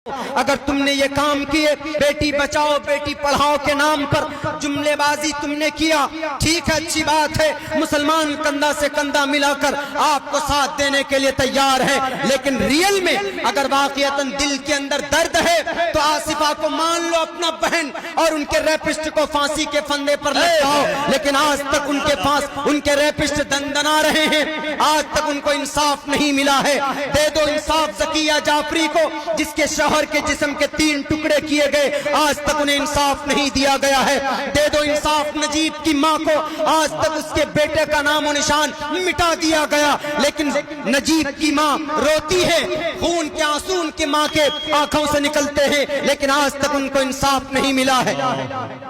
اگر تم نے یہ کام کیے بیٹی بچاؤ بیٹی پڑھاؤ کے نام پر جملے بازی تم نے کیا، ٹھیک ہے، اچھی بات ہے، مسلمان کندھا سے کندھا ملا کر آپ کو ساتھ دینے کے لیے تیار ہے، لیکن ریئل میں اگر واقعتاً دل کے اندر درد ہے تو آصفہ کو مان لو اپنا بہن اور ان کے ریپسٹ کو پھانسی کے پھندے پر لٹکاؤ، لیکن آج تک ان کے پاس ان کے ریپسٹ دندنا رہے ہیں، آج تک ان کو انصاف نہیں ملا ہے۔ دے دو انصاف ذکیہ جعفری کو جس کے شوہر کے جسم کے 3 ٹکڑے کیے گئے، آج تک انہیں انصاف نہیں دیا گیا ہے۔ دے دو انصاف نجیب کی ماں کو، آج تک اس کے بیٹے کا نام و نشان مٹا دیا گیا، لیکن نجیب کی ماں روتی ہے، خون کے آنسو ان کی ماں کے آنکھوں سے نکلتے ہیں، لیکن آج تک ان کو انصاف نہیں ملا ہے۔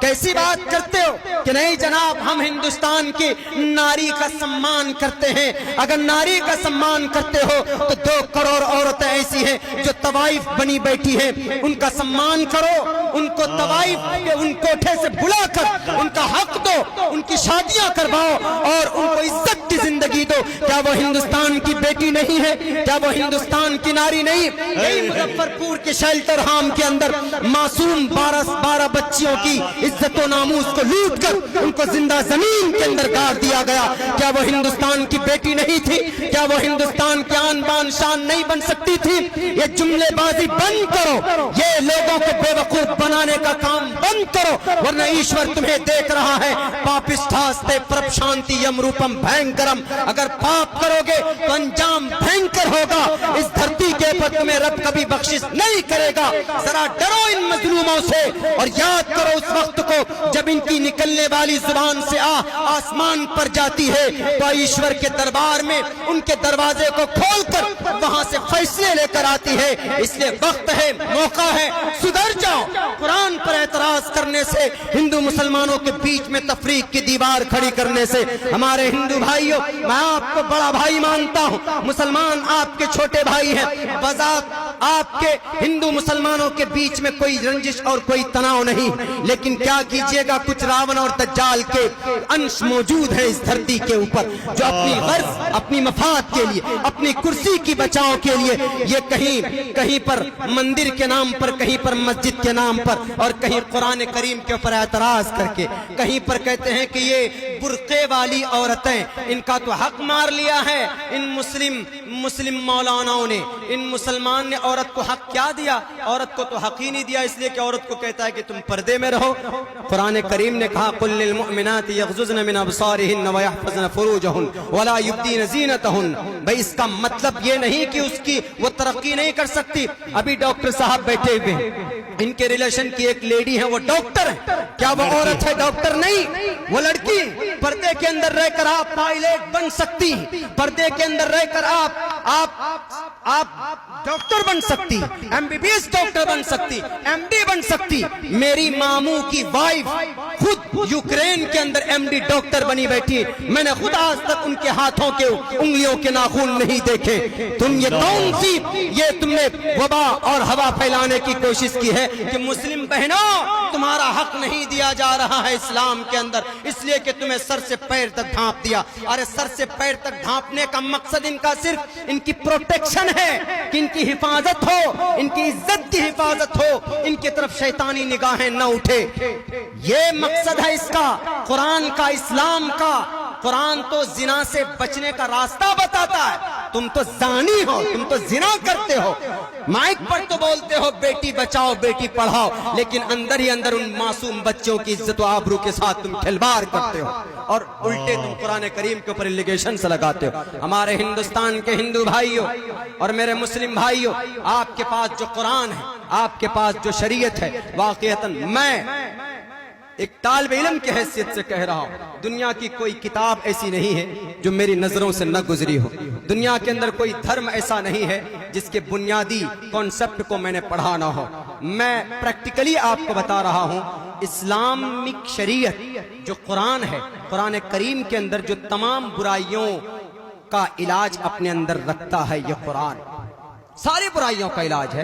کیسی بات کرتے ہو کہ نہیں جناب ہم ہندوستان کی ناری کا سمان کرتے ہیں؟ اگر ناری کا سمان کرتے ہو تو 2 کروڑ عورتیں ایسی ہیں جو طوائف بنی بیٹھی ہیں، ان کا سمان کرو، ان کو طوائف کے ان کوٹھے سے بلا کر ان کا حق دو، ان کی شادیاں کرواؤ اور ان کو عزت کی زندگی دو۔ کیا وہ ہندوستان کی بیٹی نہیں ہے؟ کیا وہ ہندوستان کی ناری نہیں؟ یہی مظفرپور کے شیلٹر ہوم کے اندر معصوم 12 بچیوں کی عزت و ناموس کو لوٹ کر ان کو زندہ زمین کے اندر گاڑ دیا گیا۔ کیا وہ ہندوستان کی بیٹی نہیں تھی؟ کیا وہ ہندوستان کی آن بان شان نہیں بن سکتی تھی؟ یہ جملے بازی بند کرو، یہ لوگوں کو بے وقوف بنانے کا کام بند کرو، ورنہ ایشور تمہیں دیکھ رہا ہے۔ پاپستھاستے پرپشانتی یم روپم بھینکرم، اگر پاپ کرو گے تو انجام بھینکر ہوگا، اس دھرتی کے اوپر تمہیں رب کبھی بخشش نہیں کرے گا۔ ذرا ڈرو ان مظلوموں سے اور یاد کرو اس وقت کو جب ان کی نکلنے والی زبان سے آسمان پر جاتی ہے تو ایشور کے دربار میں ان کے دروازے کو کھول کر وہاں سے فیصلے لے کر آتی ہے۔ اس لیے وقت ہے، موقع ہے، سدھر جاؤ۔ قرآن پر اعتراض کرنے سے، ہندو مسلمانوں کے بیچ میں تفریق کی دیوار کھڑی کرنے سے، ہمارے ہندو بھائیوں میں آپ کو بڑا بھائی مانتا ہوں، مسلمان آپ کے چھوٹے بھائی ہیں، بذات آپ کے ہندو مسلمانوں کے بیچ میں کوئی رنجش اور کوئی تناؤ نہیں، لیکن کیا کیجئے گا کچھ راون اور دجال کے انش موجود ہیں اس دھرتی کے اوپر جو اپنی غرض، اپنی مفاد کے لیے، اپنی کرسی کی بچاؤ کے لیے یہ کہیں پر مندر کے نام پر، کہیں پر مسجد کے نام پر اور کہیں قرآن کریم کے اوپر اعتراض کر کے کہیں پر کہتے ہیں کہ یہ برقعے والی عورتیں، ان کا تو حق مار لیا ہے ان مسلم مولاناؤں نے، ان مسلمان نے عورت کو حق کیا دیا؟ عورت کو تو حق ہی نہیں دیا، اس لیے کہ عورت کو کہتا ہے کہ تم پردے میں رہو۔ قرآن کریم نے کہا قل للمؤمنات یغضضن من ابصارہن ویحفظن فروجہن ولا یبدین زینتہن۔ بھئی اس کا مطلب یہ نہیں کہ اس کی وہ ترقی نہیں کر سکتی۔ ابھی ڈاکٹر صاحب بیٹھے ہوئے ہیں، ان کے ریلیشن کی ایک لیڈی ہے، وہ ڈاکٹر ہے، کیا وہ عورت ہے؟ ڈاکٹر نہیں، وہ لڑکی۔ پردے کے اندر رہ کر آپ پائلٹ بن سکتی، پردے کے اندر رہ کر آپ ڈاکٹر بن سکتی، MBBS ڈاکٹر بن سکتی، MD بن سکتی۔ میری ماموں کی وائف خود یوکرین کے اندر MD ڈاکٹر بنی بیٹھی، میں نے خود آج تک ان کے ہاتھوں کے انگلیوں کے ناخن نہیں دیکھے۔ تم یہ کون سی تم نے وبا اور ہوا پھیلانے کی کوشش کی ہے کہ مسلم بہنوں تمہارا حق نہیں دیا جا رہا ہے اسلام کے اندر، اس لیے کہ تمہیں سر سے پیر تک ڈھانپ دیا۔ ارے سر سے پیر تک ڈھانپنے کا مقصد ان کا صرف ان کی پروٹیکشن ہے کہ ان کی حفاظت ہو، ان کی عزت کی حفاظت ہو، ان کی طرف شیطانی نگاہیں نہ اٹھے، یہ مقصد ہے اس کا، قرآن کا، اسلام کا۔ قرآن تو زنا سے بچنے کا راستہ بتاتا ہے، تم تو زانی ہو، تم تو زنا کرتے ہو، مائک پر تو بولتے ہو بیٹی بچاؤ بیٹی پڑھاؤ، لیکن اندر ہی اندر ان معصوم بچوں کی عزت و آبرو کے ساتھ تم کھلواڑ کرتے ہو اور الٹے تم قرآن کریم کے اوپر الیگیشن سے لگاتے ہو۔ ہمارے ہندوستان کے ہندو بھائیوں اور میرے مسلم بھائیوں، آپ کے پاس جو قرآن ہے، آپ کے پاس جو شریعت ہے، واقعتاً میں ایک طالب علم کی حیثیت سے کہہ رہا ہوں، دنیا کی کوئی کتاب ایسی نہیں ہے جو میری نظروں سے نہ گزری ہو، دنیا کے اندر کوئی دھرم ایسا نہیں ہے جس کے بنیادی کانسیپٹ کو میں نے پڑھا نہ ہو۔ میں پریکٹیکلی آپ کو بتا رہا ہوں، اسلامک شریعت جو قرآن ہے، قرآن کریم کے اندر جو تمام برائیوں کا علاج اپنے اندر رکھتا ہے، یہ قرآن ساری برائیوں کا علاج ہے۔